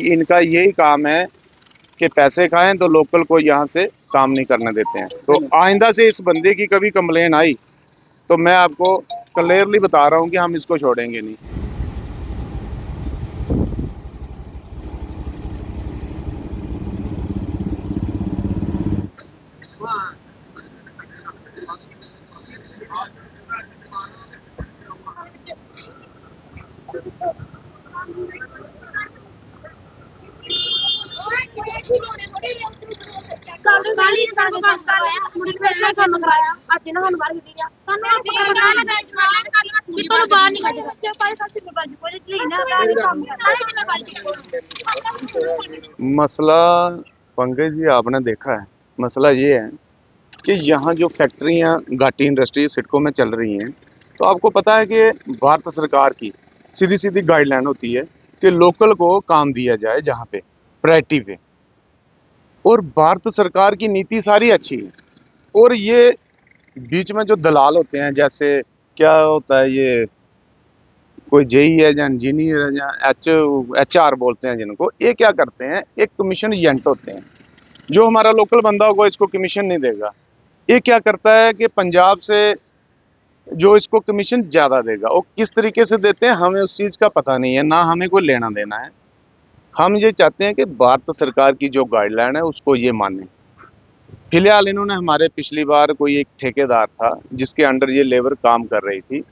इनका यही काम है कि पैसे खाएं तो लोकल को यहाँ से काम नहीं करने देते हैं। तो आइंदा से इस बंदे की कभी कंप्लेन आई तो मैं आपको क्लियरली बता रहा हूँ कि हम इसको छोड़ेंगे नहीं। मसला पंकज जी आपने देखा है, मसला ये है कि यहाँ जो फैक्ट्रियाँ घाटी इंडस्ट्री सिडको में चल रही हैं, तो आपको पता है कि भारत सरकार की सीधी सीधी गाइडलाइन होती है कि लोकल को काम दिया जाए जहाँ पे प्रायोरिटी पे। और भारत सरकार की नीति सारी अच्छी है, और ये बीच में जो दलाल होते हैं, जैसे क्या होता है ये, कोई जेई है या इंजीनियर है या HR बोलते हैं जिनको, ये क्या करते हैं, एक कमीशन एजेंट होते हैं। जो हमारा लोकल बंदा होगा इसको कमीशन नहीं देगा। ये क्या करता है कि पंजाब से जो इसको कमीशन ज्यादा देगा, वो किस तरीके से देते हैं हमें उस चीज का पता नहीं है, ना हमें कोई लेना देना है। हम ये चाहते हैं कि भारत सरकार की जो गाइडलाइन है उसको ये माने। फिलहाल इन्होंने हमारे पिछली बार कोई एक ठेकेदार था जिसके अंडर ये लेबर काम कर रही थी,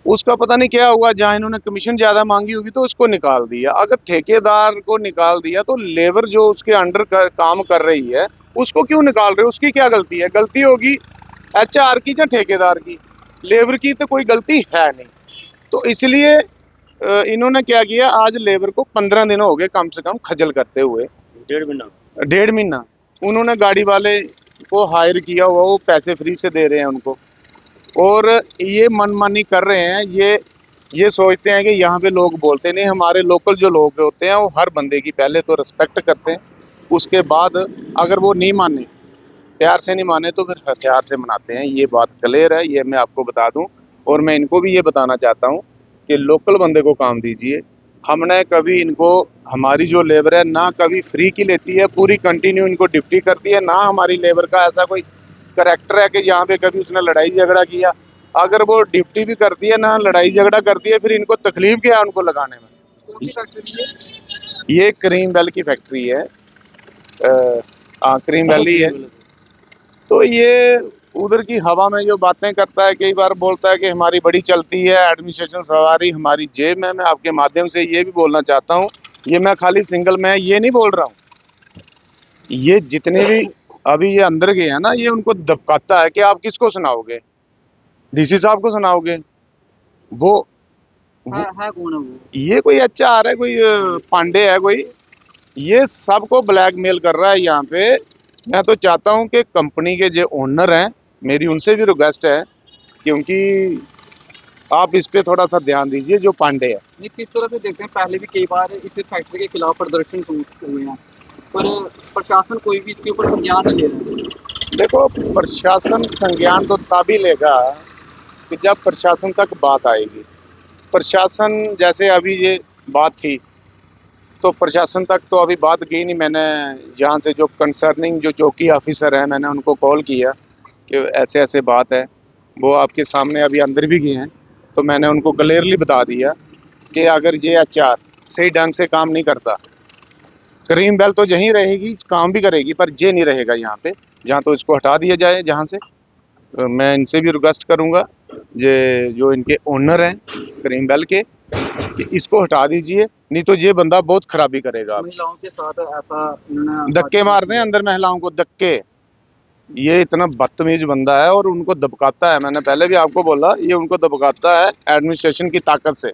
उसका पता नहीं क्या हुआ, जहां इन्होंने कमीशन ज्यादा मांगी होगी तो उसको निकाल दिया। अगर ठेकेदार को निकाल दिया तो लेबर जो उसके अंडर काम कर रही है उसको क्यों निकाल रहे हो? उसकी क्या गलती है? गलती होगी HR की या ठेकेदार की, लेबर की तो कोई गलती है नहीं। तो इसलिए इन्होंने क्या किया, आज लेबर को 15 दिन हो गए कम से कम खजल करते हुए। 1.5 महीना उन्होंने गाड़ी वाले को हायर किया हुआ, वो पैसे फ्री से दे रहे हैं उनको, और ये मनमानी कर रहे हैं। ये सोचते हैं कि यहाँ पे लोग बोलते नहीं, हमारे लोकल जो लोग होते हैं वो हर बंदे की पहले तो रिस्पेक्ट करते हैं, उसके बाद अगर वो नहीं माने, प्यार से नहीं माने, तो फिर हथियार से मनाते हैं। ये बात क्लियर है, ये मैं आपको बता दूं। और मैं इनको भी ये बताना चाहता हूँ कि लोकल बंदे को काम दीजिए। हमने कभी इनको, हमारी जो लेबर है ना कभी फ्री की लेती है, पूरी कंटिन्यू इनको ड्यूटी करती है। ना हमारी लेबर का ऐसा कोई करेक्टर है कि यहाँ पे कभी उसने लड़ाई झगड़ा किया। अगर वो ड्यूटी भी करती है ना लड़ाई झगड़ा करती है, फिर इनको तकलीफ क्या है उनको लगाने में। ये क्रीम बेल की फैक्ट्री है, क्रीम वैली है। तो ये उधर की हवा में जो बातें करता है, कई बार बोलता है कि हमारी बड़ी चलती है एडमिनिस्ट्रेशन सवारी हमारी जेब में। मैं आपके माध्यम से ये भी बोलना चाहता हूँ, ये मैं खाली सिंगल मैं ये नहीं बोल रहा हूँ, ये जितने भी अभी ये अंदर गए हैं ना, ये उनको दबकाता है कि आप किसको सुनाओगे, DC साहब को सुनाओगे। वो है कौन है वो? ये कोई HR है, कोई पांडे है कोई, ये सबको ब्लैकमेल कर रहा है यहाँ पे। मैं तो चाहता हूँ कि कंपनी के जो ओनर हैं, मेरी उनसे भी रिक्वेस्ट है, क्योंकि आप इस पे थोड़ा सा ध्यान दीजिए जो पांडे है। नहीं, किस तरह से देखते हैं, पहले भी कई बार इस फैक्ट्री के खिलाफ प्रदर्शन हुए हैं, पर प्रशासन कोई भी इसके ऊपर संज्ञान नहीं ले रहा। देखो, प्रशासन संज्ञान तो तभी लेगा कि जब प्रशासन तक बात आएगी। प्रशासन जैसे अभी ये बात थी, तो प्रशासन तक तो अभी बात गई नहीं। मैंने यहाँ से जो कंसर्निंग जो चौकी ऑफिसर है, मैंने उनको कॉल किया कि ऐसे ऐसे बात है। वो आपके सामने अभी अंदर भी गए हैं, तो मैंने उनको क्लियरली बता दिया कि अगर ये HR सही ढंग से काम नहीं करता, क्रीम बेल तो यहीं रहेगी, काम भी करेगी, पर ये नहीं रहेगा यहाँ पे, जहाँ तो इसको हटा दिया जाए जहाँ से। मैं इनसे भी रिक्वेस्ट करूँगा, ये जो इनके ओनर हैं क्रीम बेल के, कि इसको हटा दीजिए, नहीं तो ये बंदा बहुत खराबी करेगा। महिलाओं के साथ ऐसा धक्के मार दें अंदर महिलाओं को, धक्के। ये इतना बदतमीज बंदा है और उनको दबकाता है। मैंने पहले भी आपको बोला, ये उनको दबकाता है एडमिनिस्ट्रेशन की ताकत से,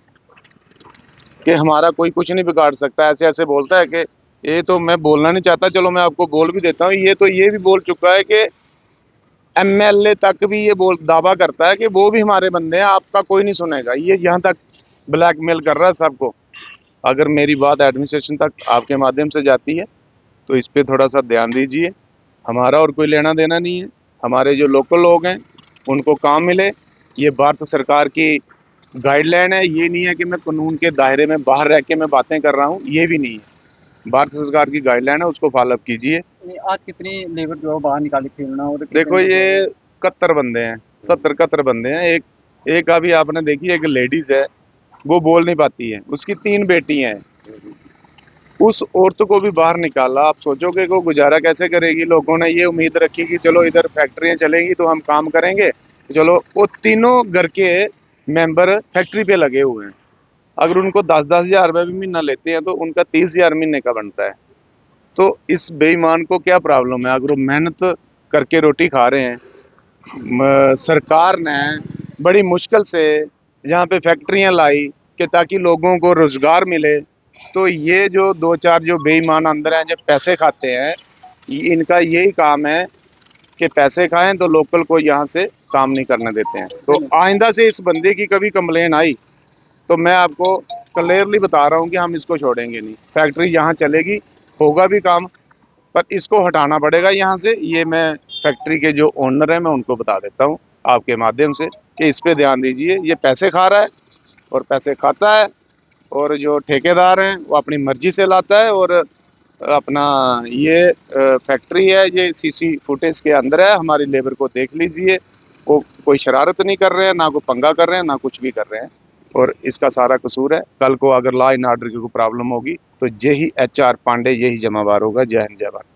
कि हमारा कोई कुछ नहीं बिगाड़ सकता। ऐसे ऐसे बोलता है कि ये तो मैं बोलना नहीं चाहता, चलो मैं आपको बोल भी देता हूँ। ये भी बोल चुका है कि MLA तक भी ये दावा करता है कि वो भी हमारे बंदे हैं, आपका कोई नहीं सुनेगा। ये यहाँ तक ब्लैकमेल कर रहा है सबको। अगर मेरी बात एडमिनिस्ट्रेशन तक आपके माध्यम से जाती है तो इस पे थोड़ा सा ध्यान दीजिए। हमारा और कोई लेना देना नहीं है, हमारे जो लोकल लोग हैं उनको काम मिले। ये भारत सरकार की गाइडलाइन है, ये नहीं है कि मैं कानून के दायरे में बाहर रह के मैं बातें कर रहा हूँ, ये भी नहीं है। भारत सरकार की गाइडलाइन है, उसको फॉलो कीजिए। आज कितनी लेबर जो है बाहर निकाली थी उन्होंने, और कितने देखो लोग ये हैं? 71 बंदे हैं, 70-71 बंदे हैं। एक एक अभी आपने देखी, एक लेडीज है, वो बोल नहीं पाती है, उसकी 3 बेटियां हैं। उस औरत को भी बाहर निकाला। आप सोचोगे कि वो गुजारा कैसे करेगी। लोगों ने ये उम्मीद रखी कि चलो इधर फैक्ट्रियां चलेंगी तो हम काम करेंगे। चलो, वो तीनों घर के मेंबर फैक्ट्री पे लगे हुए हैं। अगर उनको 10-10 हजार रुपये भी महीना लेते हैं तो उनका 30 हजार महीने का बनता है। तो इस बेईमान को क्या प्रॉब्लम है? अगर वो मेहनत करके रोटी खा रहे हैं, सरकार ने बड़ी मुश्किल से यहाँ पे फैक्ट्रियां लाई कि ताकि लोगों को रोजगार मिले। तो ये जो 2-4 जो बेईमान अंदर हैं, जो पैसे खाते हैं, इनका यही काम है कि पैसे खाएं तो लोकल को यहाँ से काम नहीं करने देते हैं। तो आइंदा से इस बंदे की कभी कंप्लेन आई तो मैं आपको क्लियरली बता रहा हूँ कि हम इसको छोड़ेंगे नहीं। फैक्ट्री यहाँ चलेगी, होगा भी काम, पर इसको हटाना पड़ेगा यहाँ से। ये मैं फैक्ट्री के जो ओनर है मैं उनको बता देता हूँ आपके माध्यम से कि इस पे ध्यान दीजिए। ये पैसे खा रहा है और पैसे खाता है, और जो ठेकेदार हैं वो अपनी मर्जी से लाता है। और अपना ये फैक्ट्री है, ये सीसी फुटेज के अंदर है, हमारी लेबर को देख लीजिए। वो कोई शरारत नहीं कर रहे हैं, ना कोई पंगा कर रहे हैं, ना कुछ भी कर रहे हैं। और इसका सारा कसूर है। कल को अगर लॉ एंड ऑर्डर की कोई प्रॉब्लम होगी तो यही HR पांडे, यही जमावार होगा। जय हिंद, जय भारत।